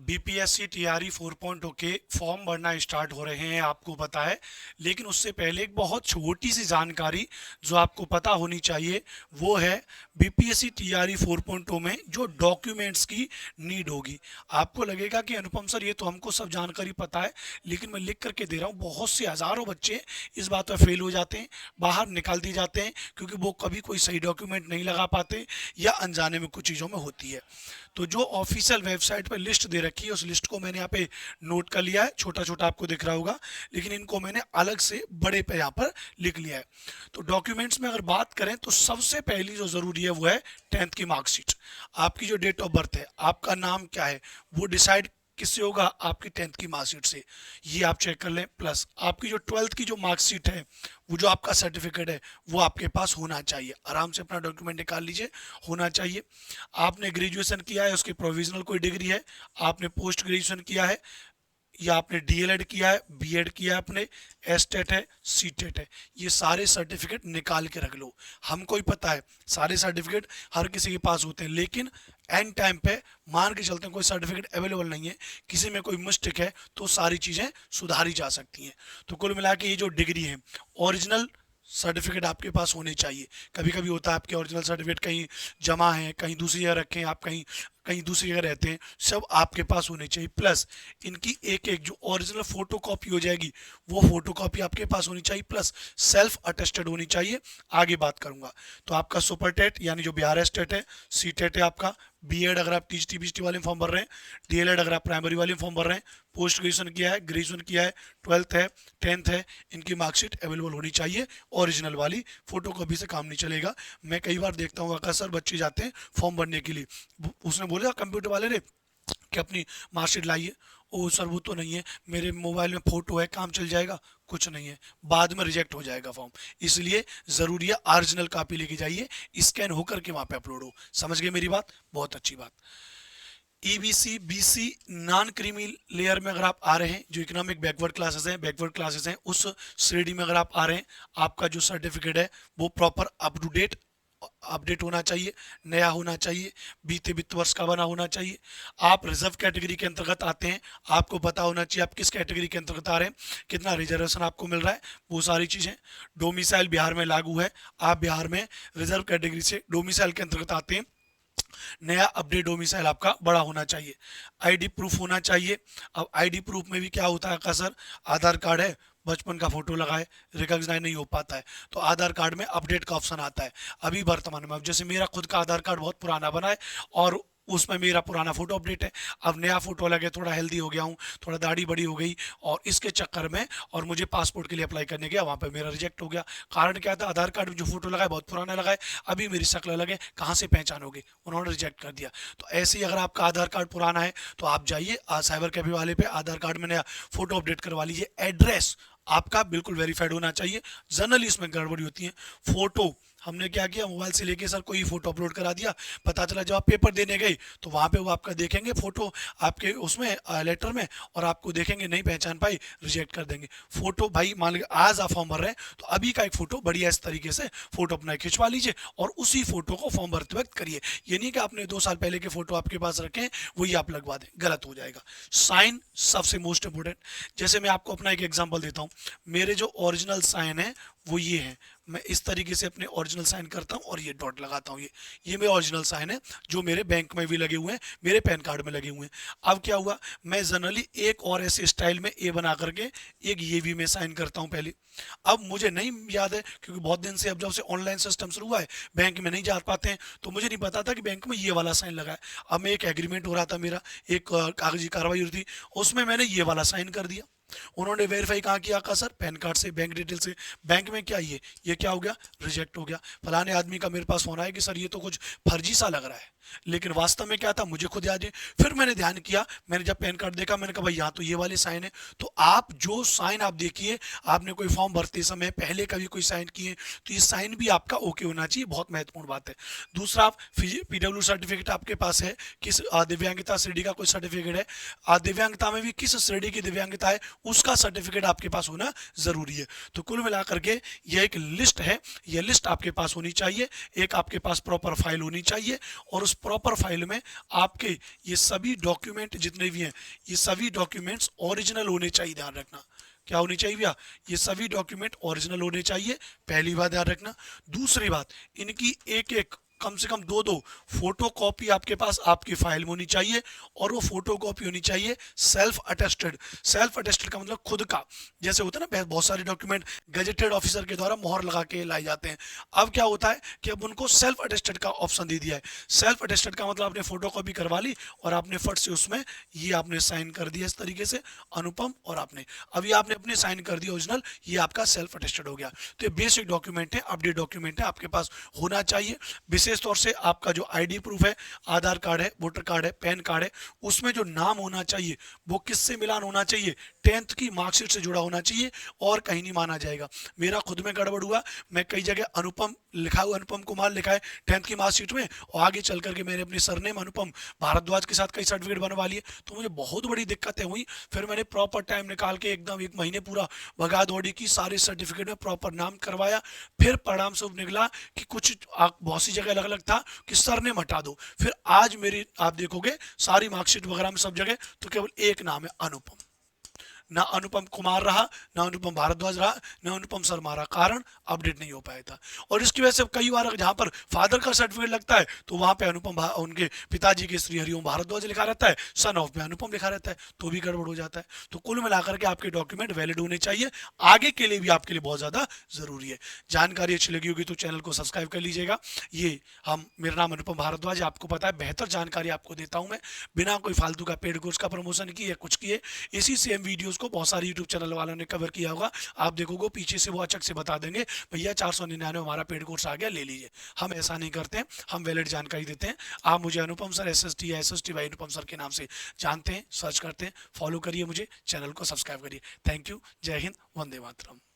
BPSC TRE 4.0 के form भरना start हो रहे हैं, आपको पता है। लेकिन उससे पहले एक बहुत छोटी सी जानकारी जो आपको पता होनी चाहिए वो है बीपीएससी टीआरई 4.0 में जो डॉक्यूमेंट्स की नीड होगी। आपको लगेगा कि अनुपम सर ये तो हमको सब जानकारी पता है, लेकिन मैं लिख करके दे रहा हूँ। बहुत से हज़ारों बच्चे इस बात पर फेल हो जाते हैं, बाहर निकाल दिए जाते हैं, क्योंकि वो कभी कोई सही डॉक्यूमेंट नहीं लगा पाते या अनजाने में कुछ चीज़ों में होती है। तो जो ऑफिशियल वेबसाइट पर लिस्ट दे रखी है उस लिस्ट को मैंने यहाँ पे नोट कर लिया है। छोटा छोटा आपको दिख रहा होगा, लेकिन इनको मैंने अलग से बड़े पे यहाँ पर लिख लिया है। तो डॉक्यूमेंट्स में अगर बात करें तो सबसे पहली जो ज़रूरी है वो है 10th की मार्कशीट। आपकी जो डेट ऑफ बर्थ है, आपका नाम क्या है, वो डिसाइड किससे होगा? आपकी 10th की मार्कशीट से। ये आप चेक कर लें। प्लस आपकी जो 12th की जो मार्कशीट है, वो जो आपका सर्टिफिकेट है वो आपके पास होना चाहिए। आराम से अपना डॉक्यूमेंट निकाल लीजिए, होना चाहिए। आपने ग्रेजुएशन किया है, उसकी प्रोविजनल कोई डिग्री है, आपने पोस्ट ग्रेजुएशन किया है, या आपने डीएलएड किया है, बीएड किया है, आपने एसटेट है, सीटेट है, ये सारे सर्टिफिकेट निकाल के रख लो। हमको ही पता है सारे सर्टिफिकेट हर किसी के पास होते हैं, लेकिन एंड टाइम पे मान के चलते हैं कोई सर्टिफिकेट अवेलेबल नहीं है, किसी में कोई मिस्टेक है, तो सारी चीज़ें सुधारी जा सकती हैं। तो कुल मिला के ये जो डिग्री है, ओरिजिनल सर्टिफिकेट आपके पास होने चाहिए। कभी कभी होता है आपके ओरिजिनल सर्टिफिकेट कहीं जमा है, कहीं दूसरी जगह रखे हैं, आप कहीं कहीं दूसरी जगह रहते हैं, सब आपके पास होने चाहिए। प्लस इनकी एक एक जो ओरिजिनल फोटो कॉपी हो जाएगी वो फोटो कॉपी आपके पास होनी चाहिए, प्लस सेल्फ अटेस्टेड होनी चाहिए। आगे बात करूंगा। तो आपका सुपर टेट यानी जो बिहार स्टेट है, सी टेट है आपका, बीएड अगर आप टीजीटी बीजीटी वाले फॉर्म भर रहे हैं, डीएलएड अगर आप प्राइमरी वाले फॉर्म भर रहे हैं, पोस्ट ग्रेजुएशन किया है, ग्रेजुएशन किया है, 12th है, 10th है, इनकी मार्कशीट अवेलेबल होनी चाहिए। ओरिजिनल वाली, फोटो कॉपी से काम नहीं चलेगा। मैं कई बार देखता हूँ अक्सर बच्चे जाते हैं फॉर्म भरने के लिए, उसने बोला कंप्यूटर वाले ने कि अपनी मार्कशीट लाइए। ओ सर वो तो नहीं है, मेरे मोबाइल में फ़ोटो है, काम चल जाएगा? कुछ नहीं है, बाद में रिजेक्ट हो जाएगा फॉर्म। इसलिए ज़रूरी है ओरिजिनल कॉपी लेके जाइए, स्कैन होकर के वहाँ पे अपलोड हो। समझ गए मेरी बात? बहुत अच्छी बात। EBC BC non creamy layer में अगर आप आ रहे हैं, जो इकोनॉमिक बैकवर्ड क्लासेस हैं, उस श्रेणी में अगर आप आ रहे हैं, आपका जो सर्टिफिकेट है वो proper up to date update होना चाहिए, नया होना चाहिए, बीते वित्त वर्ष का बना होना चाहिए। आप रिजर्व कैटेगरी के अंतर्गत आते हैं, आपको पता होना चाहिए आप किस कैटेगरी के अंतर्गत आ रहे हैं, कितना रिजर्वेशन आपको मिल रहा है, वो सारी चीज़ें। डोमिसाइल बिहार में लागू है, आप बिहार में रिजर्व कैटेगरी से डोमिसाइल के अंतर्गत आते हैं, नया अपडेट डोमिसाइल आपका बड़ा होना चाहिए। आईडी प्रूफ होना चाहिए। अब आईडी प्रूफ में भी क्या होता है का सर, आधार कार्ड है, बचपन का फोटो लगाए, रिकॉग्नाइज नहीं हो पाता है, तो आधार कार्ड में अपडेट का ऑप्शन आता है अभी वर्तमान में। अब जैसे मेरा खुद का आधार कार्ड बहुत पुराना बना है और उसमें मेरा पुराना फोटो अपडेट है, अब नया फोटो लगे, थोड़ा हेल्दी हो गया हूँ, थोड़ा दाढ़ी बड़ी हो गई, और इसके चक्कर में और मुझे पासपोर्ट के लिए अप्लाई करने गया, वहाँ पे मेरा रिजेक्ट हो गया। कारण क्या था? आधार कार्ड में जो फोटो लगा है बहुत पुराना लगा है, अभी मेरी शक्ल अलग है, कहाँ से पहचानोगे? उन्होंने रिजेक्ट कर दिया। तो ऐसे ही अगर आपका आधार कार्ड पुराना है तो आप जाइए साइबर कैफे वाले पे, आधार कार्ड में नया फोटो अपडेट करवा लीजिए। एड्रेस आपका बिल्कुल वेरीफाइड होना चाहिए। जनरली इसमें गड़बड़ी होती है। फोटो हमने क्या किया, मोबाइल से लेके सर कोई फोटो अपलोड करा दिया, पता चला जब आप पेपर देने गए तो वहाँ पे वो आपका देखेंगे फोटो आपके उसमें लेटर में, और आपको देखेंगे नहीं पहचान पाई, रिजेक्ट कर देंगे। फोटो भाई मान लीजिए आज आप फॉर्म भर रहे हैं तो अभी का एक फोटो बढ़िया इस तरीके से फोटो अपना खिंचवा लीजिए और उसी फोटो को फॉर्म भरते वक्त करिए। ये नहीं कि आपने 2 साल पहले के फोटो आपके पास रखे हैं वही आप लगवा दें, गलत हो जाएगा। साइन सबसे मोस्ट इंपोर्टेंट। जैसे मैं आपको अपना एक एग्जांपल देता हूँ, मेरे जो ओरिजिनल साइन है वो ये है, मैं इस तरीके से अपने ओरिजिनल साइन करता हूँ और ये डॉट लगाता हूँ। ये मेरे ओरिजिनल साइन है जो मेरे बैंक में भी लगे हुए हैं, मेरे पैन कार्ड में लगे हुए हैं। अब क्या हुआ, मैं जनरली एक और ऐसे स्टाइल में ए बना करके एक ये भी मैं साइन करता हूँ पहले। अब मुझे नहीं याद है, क्योंकि बहुत दिन से अब जब से ऑनलाइन सिस्टम शुरू हुआ है बैंक में नहीं जा पाते हैं, तो मुझे नहीं पता था कि बैंक में ये वाला साइन लगा है। अब मैं एक एग्रीमेंट हो रहा था मेरा, एक कागजी कार्रवाई हो रही थी, उसमें मैंने ये वाला साइन कर दिया। उन्होंने वेरीफाई कहाँ किया का सर, पैन कार्ड से, बैंक डिटेल से। बैंक में क्या ये क्या हो गया, रिजेक्ट हो गया। फलाने आदमी का मेरे पास फोन आया कि सर ये तो कुछ फर्जी सा लग रहा है, लेकिन वास्तव में क्या था मुझे खुद याद है। फिर मैंने ध्यान किया, मैंने जब पैन कार्ड देखा, मैंने कहा भाई यहाँ तो ये वाले साइन है। तो आप जो साइन आप देखिए, आपने कोई फॉर्म भरते समय पहले कभी कोई साइन किए तो ये साइन भी आपका ओके होना चाहिए, बहुत महत्वपूर्ण बात है। दूसरा, आप पीडब्ल्यू सर्टिफिकेट आपके पास है, किस दिव्यांगता श्रेणी का कोई सर्टिफिकेट है, दिव्यांगता में भी किस श्रेणी की दिव्यांगता है उसका सर्टिफिकेट आपके पास होना जरूरी है। तो कुल मिलाकर के यह एक लिस्ट है, यह लिस्ट आपके पास होनी चाहिए, एक आपके पास प्रॉपर फाइल होनी चाहिए, और उस प्रॉपर फाइल में आपके ये सभी डॉक्यूमेंट जितने भी हैं, ये सभी डॉक्यूमेंट्स ओरिजिनल होने चाहिए। ध्यान रखना, क्या होनी चाहिए भैया, ये सभी डॉक्यूमेंट ओरिजिनल होने चाहिए, पहली बात ध्यान रखना। दूसरी बात, इनकी एक एक कम से कम दो फोटो कॉपी आपके पास आपकी फाइल में होनी चाहिए, और वो फोटो कॉपी होनी चाहिए सेल्फ अटेस्टेड। सेल्फ अटेस्टेड का मतलब खुद का, जैसे होता है ना बहुत सारे डॉक्यूमेंट गजेटेड ऑफिसर के द्वारा मोहर लगा के लाए जाते हैं। अब क्या होता है कि अब उनको सेल्फ अटेस्टेड का ऑप्शन दे दिया है। सेल्फ अटेस्टेड का मतलब आपने फोटो कॉपी करवा ली और आपने फट से उसमें ये आपने साइन कर दिया इस तरीके से, अनुपम, और आपने अभी आपने अपने साइन कर दिया ओरिजिनल, ये आपका सेल्फ अटेस्टेड हो गया। तो ये बेसिक डॉक्यूमेंट है, अपडेट डॉक्यूमेंट है, आपके पास होना चाहिए। विशेष तौर से आपका जो आईडी प्रूफ है, आधार कार्ड है, वोटर कार्ड है, पैन कार्ड है, उसमें जो नाम होना चाहिए वो किससे मिलान होना चाहिए, 10th की मार्कशीट से जुड़ा होना चाहिए, और कहीं नहीं माना जाएगा। मेरा खुद में गड़बड़ हुआ, मैं कई जगह अनुपम लिखा हुआ, अनुपम कुमार लिखा है 10th की मार्कशीट में, और आगे चल करके मैंने अपने सरनेम अनुपम भारद्वाज के साथ कई सर्टिफिकेट बनवा लिए, तो मुझे बहुत बड़ी दिक्कतें हुई। फिर मैंने प्रॉपर टाइम निकाल के एकदम 1 महीने पूरा भगा दौड़ी की, सारे सर्टिफिकेट में प्रॉपर नाम करवाया। फिर परिणाम स्वरूप निकला कि कुछ बहुत सी जगह अलग अलग था कि सरनेम हटा दो। फिर आज मेरी आप देखोगे सारी मार्कशीट वगैरह में सब जगह तो केवल एक नाम है, अनुपम। ना अनुपम कुमार रहा, ना अनुपम भारद्वाज रहा, ना अनुपम शर्मा रहा, कारण अपडेट नहीं हो पाया था। और इसकी वजह से कई बार जहां पर फादर का सर्टिफिकेट लगता है तो वहां पे उनके पिताजी के श्री हरिओम भारद्वाज लिखा रहता है, सन ऑफ में अनुपम लिखा रहता है, तो भी गड़बड़ हो जाता है। तो कुल मिलाकर के आपके डॉक्यूमेंट वैलिड होने चाहिए, आगे के लिए भी आपके लिए बहुत ज्यादा जरूरी है। जानकारी अच्छी लगी होगी तो चैनल को सब्सक्राइब कर लीजिएगा। ये मेरा नाम अनुपम भारद्वाज, आपको पता है बेहतर जानकारी आपको देता हूं मैं, बिना कोई फालतू का पेड कोर्स का प्रमोशन किए या कुछ किए। इसी सेम वीडियोस को बहुत सारे यूट्यूब चैनल वालों ने कवर किया होगा, आप देखोगे पीछे से वो अचक से बता देंगे भैया 499 हमारा पेड कोर्स आ गया, ले लीजिए। हम ऐसा नहीं करते हैं, हम वैलिड जानकारी देते हैं। आप मुझे अनुपम सर SST या SST भाई अनुपम सर के नाम से जानते हैं, सर्च करते हैं, फॉलो करिए मुझे, चैनल को सब्सक्राइब करिए। थैंक यू, जय हिंद, वंदे मातरम।